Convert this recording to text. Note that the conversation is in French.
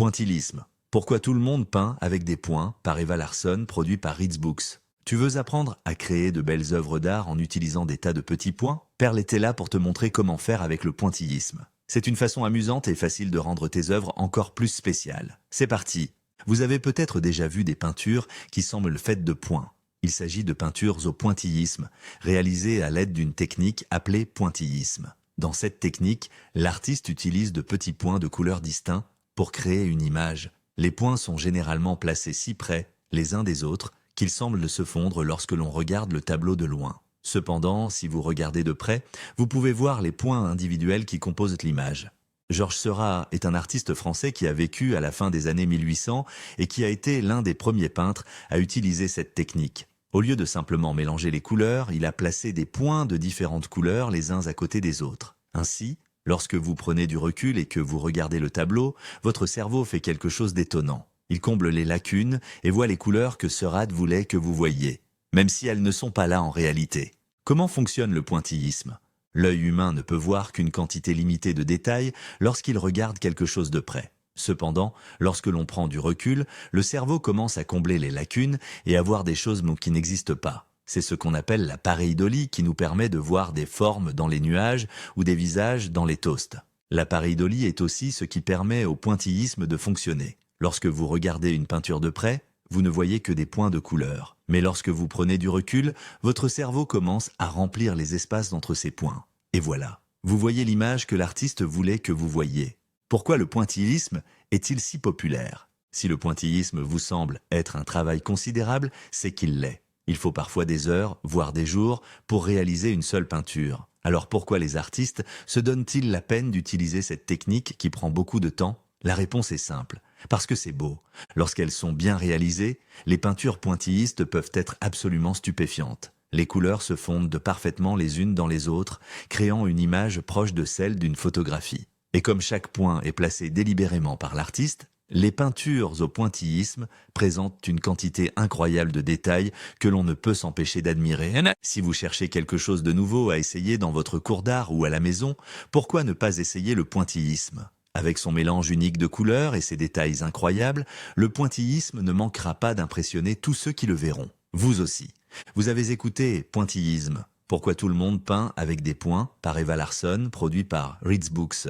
Pointillisme. Pourquoi tout le monde peint avec des points par Eva Larsson, produit par Reads Books. Tu veux apprendre à créer de belles œuvres d'art en utilisant des tas de petits points? Perle était là pour te montrer comment faire avec le pointillisme. C'est une façon amusante et facile de rendre tes œuvres encore plus spéciales. C'est parti. Vous avez peut-être déjà vu des peintures qui semblent faites de points. Il s'agit de peintures au pointillisme, réalisées à l'aide d'une technique appelée pointillisme. Dans cette technique, l'artiste utilise de petits points de couleurs distincts pour créer une image. Les points sont généralement placés si près, les uns des autres, qu'ils semblent se fondre lorsque l'on regarde le tableau de loin. Cependant, si vous regardez de près, vous pouvez voir les points individuels qui composent l'image. Georges Seurat est un artiste français qui a vécu à la fin des années 1800 et qui a été l'un des premiers peintres à utiliser cette technique. Au lieu de simplement mélanger les couleurs, il a placé des points de différentes couleurs les uns à côté des autres. Ainsi, lorsque vous prenez du recul et que vous regardez le tableau, votre cerveau fait quelque chose d'étonnant. Il comble les lacunes et voit les couleurs que Seurat voulait que vous voyiez, même si elles ne sont pas là en réalité. Comment fonctionne le pointillisme? L'œil humain ne peut voir qu'une quantité limitée de détails lorsqu'il regarde quelque chose de près. Cependant, lorsque l'on prend du recul, le cerveau commence à combler les lacunes et à voir des choses qui n'existent pas. C'est ce qu'on appelle la pareidolie qui nous permet de voir des formes dans les nuages ou des visages dans les toasts. La pareidolie est aussi ce qui permet au pointillisme de fonctionner. Lorsque vous regardez une peinture de près, vous ne voyez que des points de couleur. Mais lorsque vous prenez du recul, votre cerveau commence à remplir les espaces entre ces points. Et voilà, vous voyez l'image que l'artiste voulait que vous voyiez. Pourquoi le pointillisme est-il si populaire? Si le pointillisme vous semble être un travail considérable, c'est qu'il l'est. Il faut parfois des heures, voire des jours, pour réaliser une seule peinture. Alors pourquoi les artistes se donnent-ils la peine d'utiliser cette technique qui prend beaucoup de temps? La réponse est simple. Parce que c'est beau. Lorsqu'elles sont bien réalisées, les peintures pointillistes peuvent être absolument stupéfiantes. Les couleurs se fondent parfaitement les unes dans les autres, créant une image proche de celle d'une photographie. Et comme chaque point est placé délibérément par l'artiste, les peintures au pointillisme présentent une quantité incroyable de détails que l'on ne peut s'empêcher d'admirer. Si vous cherchez quelque chose de nouveau à essayer dans votre cours d'art ou à la maison, pourquoi ne pas essayer le pointillisme? Avec son mélange unique de couleurs et ses détails incroyables, le pointillisme ne manquera pas d'impressionner tous ceux qui le verront. Vous aussi. Vous avez écouté Pointillisme. Pourquoi tout le monde peint avec des points par Eva Larsson, produit par Reads Books.